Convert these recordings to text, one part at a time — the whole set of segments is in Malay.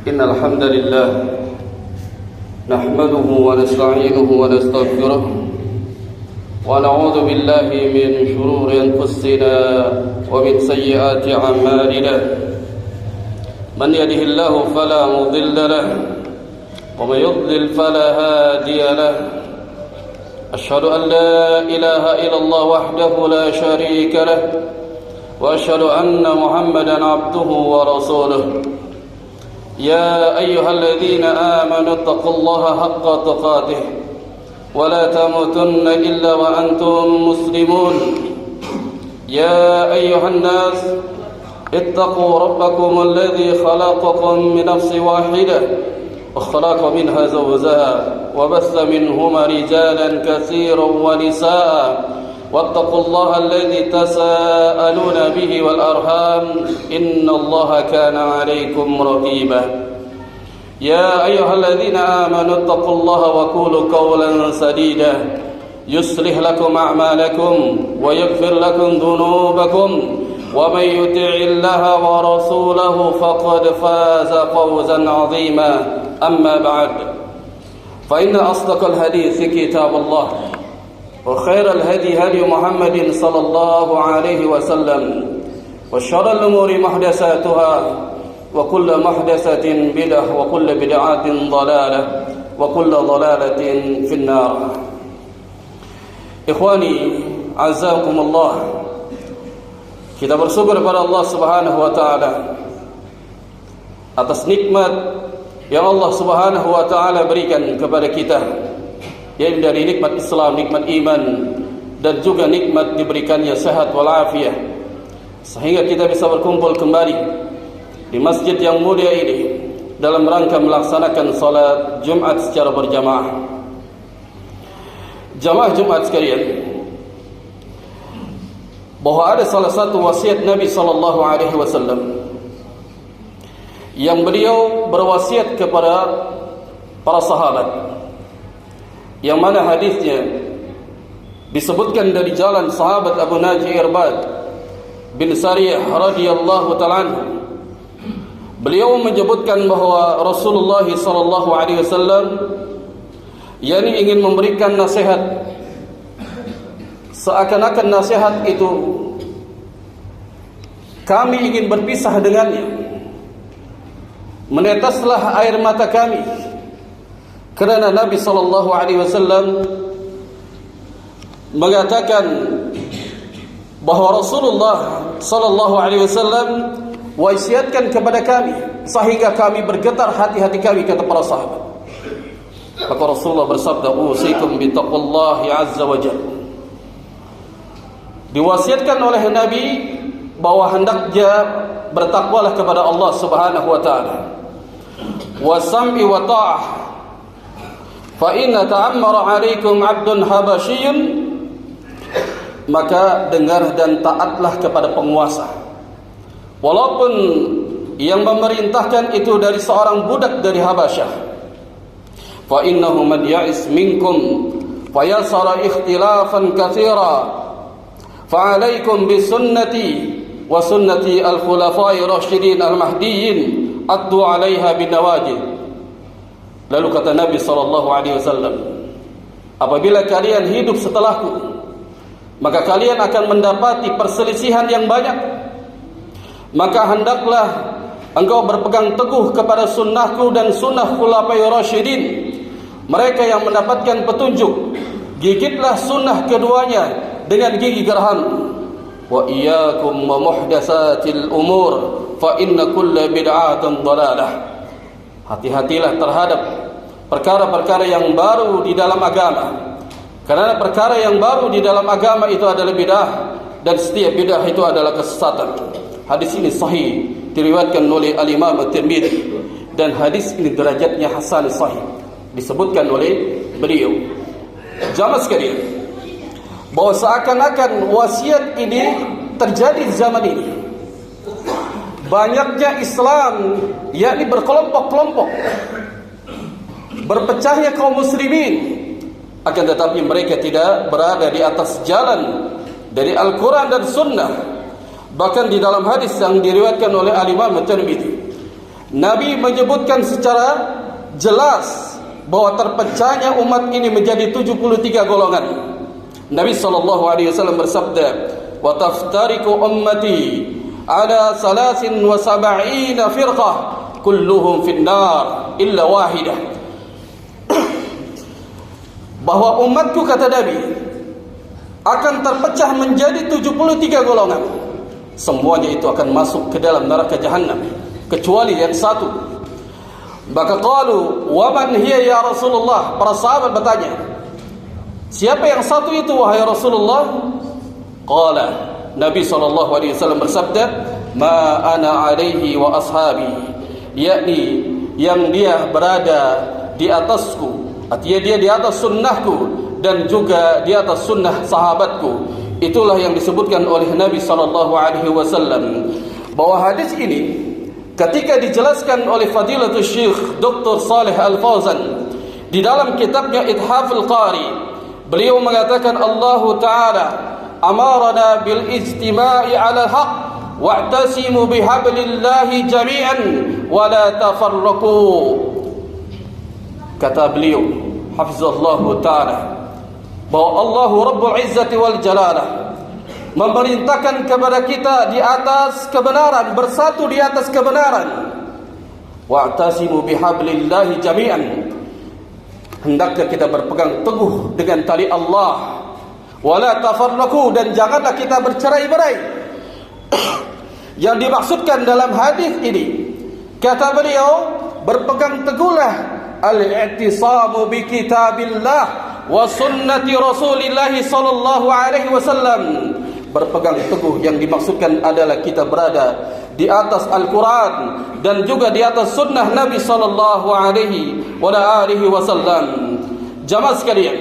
إن الحمد لله نحمده ونستعينه ونستغفره ونعوذ بالله من شرور أنفسنا ومن سيئات أعمالنا من يهده الله فلا مضل له ومن يضلل فلا هادي له أشهد أن لا إله إلا الله وحده لا شريك له وأشهد أن محمدا عبده ورسوله يا أيها الذين آمنوا اتقوا الله حق تقاته ولا تموتن إلا وأنتم مسلمون يا أيها الناس اتقوا ربكم الذي خلقكم من نفس واحدة وخلق منها زوجها وبث منهما رجالا كثيرا ونساء واتقوا الله الذي تساءلون به والأرحام إن الله كان عليكم رقيبا يا أيها الذين آمنوا اتقوا الله وقولوا قولا سديدا يصلح لكم أعمالكم ويغفر لكم ذنوبكم ومن يطع الله ورسوله فقد فاز فوزا عظيما أما بعد فإن أصدق الحديث كتاب الله وخير الهدي هدي محمد صلى الله عليه وسلم وشر الأمور محدثاتها وكل محدثة بدعة وكل بدعة ضلالة وكل ضلالة في النار. Ikhwani azakumullah, kita bersyukur kepada Allah Subhanahu wa taala atas nikmat yang Allah Subhanahu wa taala berikan kepada kita, yaitu dari nikmat Islam, nikmat iman, dan juga nikmat diberikannya sehat walafiat, sehingga kita bisa berkumpul kembali di masjid yang mulia ini dalam rangka melaksanakan salat Jumat secara berjamaah. Jamaah Jumat sekalian, bahwa ada salah satu wasiat Nabi sallallahu alaihi wasallam yang beliau berwasiat kepada para sahabat, yang mana hadisnya disebutkan dari jalan sahabat Abu Naji Irbad bin Sariyah radhiyallahu ta'ala anhu. Beliau menyebutkan bahwa Rasulullah sallallahu alaihi wasallam yakni ingin memberikan nasihat, seakan-akan nasihat itu kami ingin berpisah dengannya. Menetaslah air mata kami kerana Nabi sallallahu alaihi wasallam mengatakan bahwa Rasulullah sallallahu alaihi wasallam wasiatkan kepada kami sehingga kami bergetar hati-hati kami, kata para sahabat. Maka Rasulullah bersabda, "Usikum bittaqullahi azza wa jalla." Diwasiatkan oleh Nabi bahwa hendaknya bertakwalah kepada Allah Subhanahu wa taala. Wa sam'i wa ta'ah. Fa inna ta'ammara 'alaikum 'abdun habasyiyyun, maka dengar dan taatlah kepada penguasa, walaupun yang memerintahkan itu dari seorang budak dari Habasyah. Fa innahu man ya'is minkum fayasara ikhtilafan katsira fa 'alaikum bi sunnati wa sunnati al-khulafa'i rasyidin al-mahdiyyin addu 'alaiha bin nawajid. Lalu kata Nabi sallallahu alaihi wasallam, apabila kalian hidup setelahku, maka kalian akan mendapati perselisihan yang banyak. Maka hendaklah engkau berpegang teguh kepada sunnahku dan sunnah khulafai rasyidin, mereka yang mendapatkan petunjuk. Gigitlah sunnah keduanya dengan gigi geraham. Wa iyyakum wa muhdatsatil umur fa inna kulla bid'atin dhalalah. Hati-hatilah terhadap perkara-perkara yang baru di dalam agama, karena perkara yang baru di dalam agama itu adalah bid'ah, dan setiap bid'ah itu adalah kesesatan. Hadis ini sahih, diriwayatkan oleh Al-Imam At-Tirmidzi, dan hadis ini derajatnya hasan sahih, disebutkan oleh beliau. Jamaah sekalian, bahwa seakan-akan wasiat ini terjadi di zaman ini. Banyaknya Islam yakni berkelompok-kelompok, berpecahnya kaum muslimin, akan tetapi mereka tidak berada di atas jalan dari Al-Quran dan Sunnah. Bahkan di dalam hadis yang diriwayatkan oleh Al-Imam At-Tirmidzi, Nabi menyebutkan secara jelas bahwa terpecahnya umat ini menjadi 73 golongan. Nabi SAW bersabda, "Wa taftariqu ummati ala 73 firqah kulluhum finnar illa wahidah." Bahwa umatku, kata Nabi, akan terpecah menjadi 73 golongan. Semuanya itu akan masuk ke dalam neraka Jahannam kecuali yang satu. Maka qalu, "Wa man hiya ya Rasulullah?" Para sahabat bertanya, "Siapa yang satu itu wahai Rasulullah?" Qala, Nabi SAW bersabda, "Ma ana alaihi wa ashabi." Yakni yang dia berada di atasku, artinya dia di atas sunnahku dan juga di atas sunnah sahabatku. Itulah yang disebutkan oleh Nabi SAW. Bahwa hadis ini ketika dijelaskan oleh Fadilatul Syekh Dr. Saleh Al-Fauzan di dalam kitabnya Ithaful Qari, beliau mengatakan Allah Ta'ala amarana bil ijtima'i 'ala al-haq wa'tasimu bihablillahi jami'an wa la tafarraqu. Kata beliau hafizallahu ta'ala bahwa Allah Rabbul Izzati wal Jalalah memerintahkan kepada kita di atas kebenaran, bersatu di atas kebenaran. Wa'tasimu bihablillahi jami'an. Hendaklah kita berpegang teguh dengan tali Allah. Wala tafarraqu, dan janganlah kita bercerai-berai. Yang dimaksudkan dalam hadis ini, kata beliau, berpegang teguhlah al-i'tisamu bi kitabillah wa sunnati Rasulillah sallallahu alaihi wasallam. Berpegang teguh yang dimaksudkan adalah kita berada di atas Al-Quran dan juga di atas sunnah Nabi sallallahu alaihi wasallam. Jamaah sekalian,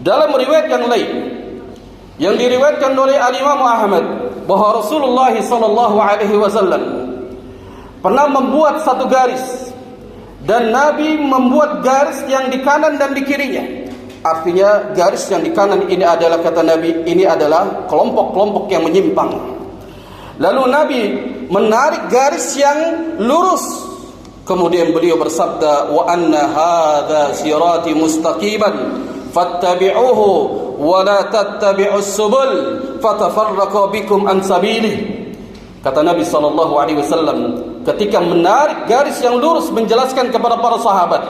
dalam riwayat yang lain yang diriwayatkan oleh Al-Imam Ahmad bahwa Rasulullah sallallahu alaihi wasallam pernah membuat satu garis dan Nabi membuat garis yang di kanan dan di kirinya. Artinya garis yang di kanan ini adalah, kata Nabi, ini adalah kelompok-kelompok yang menyimpang. Lalu Nabi menarik garis yang lurus. Kemudian beliau bersabda, "Wa anna hadza sirati mustaqiman fattabi'uhu wa la tattabi'us subul fatafarraqu bikum an sabilihi." Kata Nabi SAW ketika menarik garis yang lurus, menjelaskan kepada para sahabat,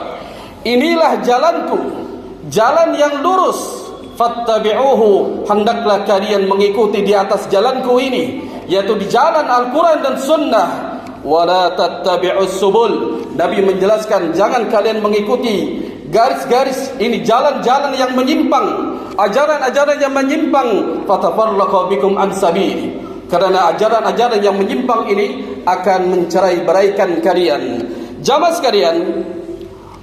"Inilah jalanku, jalan yang lurus, fattabi'uhu, hendaklah kalian mengikuti di atas jalanku ini, yaitu di jalan Al-Quran dan Sunnah. Wala tattabi'us subul." Nabi menjelaskan, jangan kalian mengikuti garis-garis ini, jalan-jalan yang menyimpang, ajaran-ajaran yang menyimpang, fatafarraqu bikum an sabili, karena ajaran-ajaran yang menyimpang ini akan mencerai-beraikan kalian. Jamaah sekalian,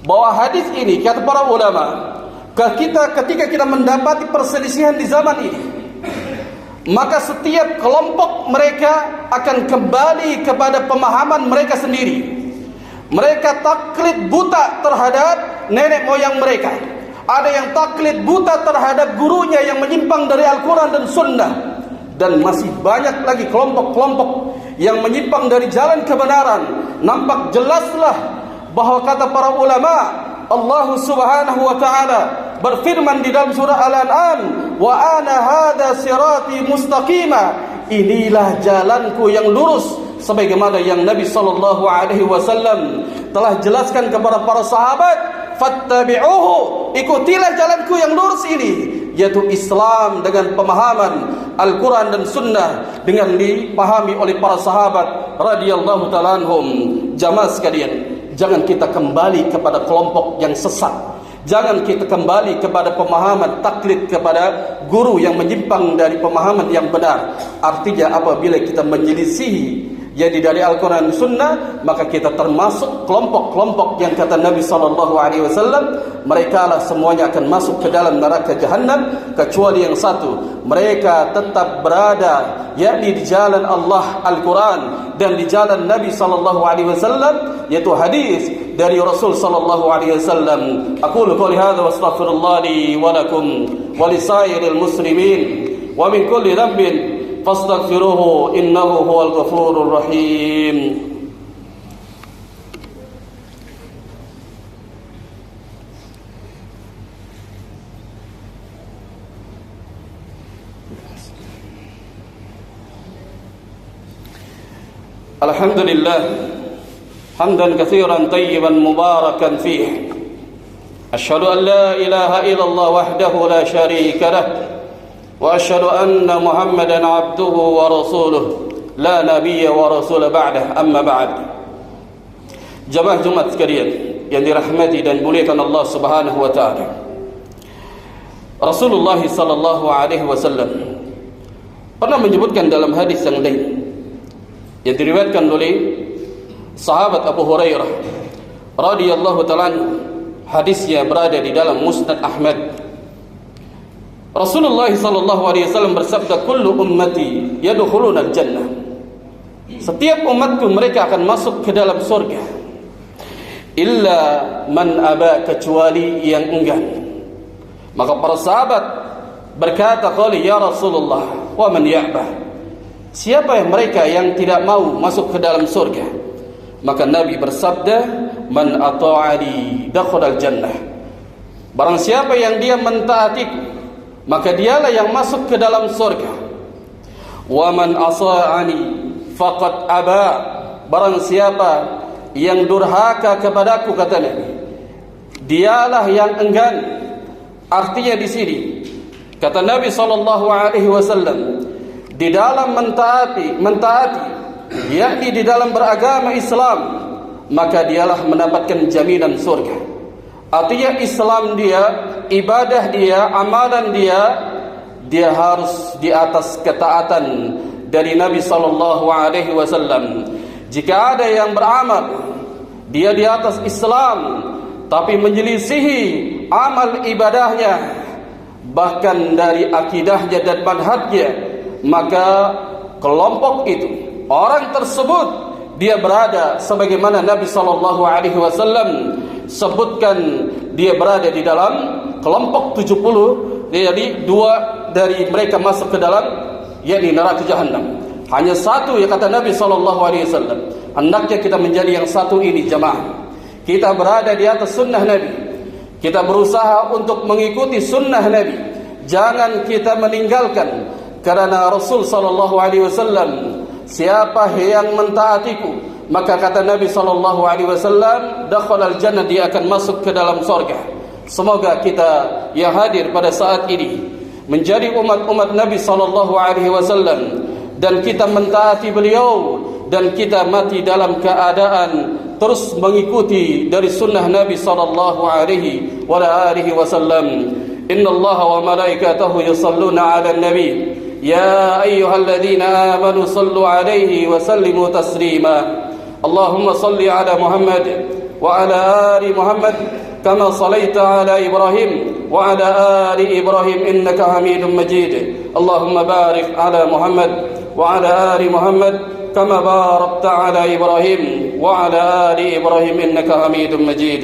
bahwa hadis ini, kata para ulama, ketika kita mendapati perselisihan di zaman ini, maka setiap kelompok mereka akan kembali kepada pemahaman mereka sendiri. Mereka taklid buta terhadap nenek moyang mereka. Ada yang taklid buta terhadap gurunya yang menyimpang dari Al-Quran dan Sunnah. Dan masih banyak lagi kelompok-kelompok yang menyimpang dari jalan kebenaran. Nampak jelaslah bahwa kata para ulama, Allah Subhanahu wa ta'ala berfirman di dalam surah Al-An'am, "Wa ana hadza sirati mustaqima." Inilah jalanku yang lurus, sebagaimana yang Nabi sallallahu alaihi wasallam telah jelaskan kepada para sahabat, "Fattabi'uhu." Ikutilah jalanku yang lurus ini, yaitu Islam dengan pemahaman Al-Quran dan Sunnah dengan dipahami oleh para sahabat radhiyallahu ta'ala anhum. Jamaah sekalian, jangan kita kembali kepada kelompok yang sesat. Jangan kita kembali kepada pemahaman taklid kepada guru yang menyimpang dari pemahaman yang benar. Artinya apabila kita menyelisihi jadi dari Al-Quran dan Sunnah, maka kita termasuk kelompok-kelompok yang kata Nabi SAW, mereka lah semuanya akan masuk ke dalam neraka Jahannam, kecuali yang satu, mereka tetap berada yakni di jalan Allah Al-Quran dan di jalan Nabi SAW, yaitu hadis dari Rasul SAW. Aqulu qouli hadza wa astaghfirullah li wa lakum wa lisairil muslimin wa min kulli dhanbin fastaghfiruhu innahu huwal ghafurur rahim. Alhamdulillah hamdan katsiran tayyiban mubarakan fihi. Asyhadu an la ilaha illallah wahdahu la syarika lah wa asyhadu anna Muhammadan abduhu wa rasuluh la nabiyya wa rasul ba'dah, amma ba'd. Jamaah Jumat sekalian yang dirahmati dan dimuliakan Allah Subhanahu wa taala. Rasulullah sallallahu alaihi wasallam pernah menyebutkan dalam hadis yang lain yang diriwayatkan oleh sahabat Abu Hurairah radhiyallahu ta'ala, hadisnya berada di dalam Musnad Ahmad. Rasulullah sallallahu alaihi wasallam bersabda, kullu ummati yadkhuluna al-jannah. Setiap umatku mereka akan masuk ke dalam surga. Illa man aba, kecuali yang enggan. Maka para sahabat berkata, qali ya Rasulullah, wa man ya'ba? Siapa yang mereka yang tidak mau masuk ke dalam surga? Maka Nabi bersabda, man ata'ani dakhala al-jannah. Barang siapa yang dia mentaatiku, maka dialah yang masuk ke dalam surga. Wa man asa'ani faqad aba. Barang siapa yang durhaka kepadaku, kata Nabi, dialah yang enggan. Artinya di sini kata Nabi sallallahu alaihi wasallam, di dalam mentaati, yakni di dalam beragama Islam, maka dialah mendapatkan jaminan surga. Artinya Islam dia, ibadah dia, amalan dia harus di atas ketaatan dari Nabi sallallahu alaihi wasallam. Jika ada yang beramal dia di atas Islam tapi menyelisihi amal ibadahnya, bahkan dari akidahnya dan manhajnya, maka kelompok itu, orang tersebut, dia berada sebagaimana Nabi sallallahu alaihi wasallam sebutkan, dia berada di dalam kelompok 70, jadi dua dari mereka masuk ke dalam, yakni neraka jahanam. Hanya satu, ya kata Nabi sallallahu alaihi wasallam. Hendaknya kita menjadi yang satu ini, jemaah. Kita berada di atas sunnah Nabi. Kita berusaha untuk mengikuti sunnah Nabi. Jangan kita meninggalkan. Karena Rasul sallallahu alaihi wasallam, siapa yang mentaatiku, maka kata Nabi sallallahu alaihi wasallam, dakhalal jannah, dia akan masuk ke dalam surga. Semoga kita yang hadir pada saat ini menjadi umat-umat Nabi sallallahu alaihi wasallam, dan kita mentaati beliau, dan kita mati dalam keadaan terus mengikuti dari sunnah Nabi sallallahu alaihi wasallam. Innallaha wa malaikatahu yusalluna 'alan nabi. يا أيها الذين آمنوا صلوا عليه وسلموا تسليما. اللهم صل على محمد وعلى آل محمد كما صليت على إبراهيم وعلى آل إبراهيم إنك حميد مجيد. اللهم بارك على محمد وعلى آل محمد كما باركت على إبراهيم وعلى آل إبراهيم إنك حميد مجيد.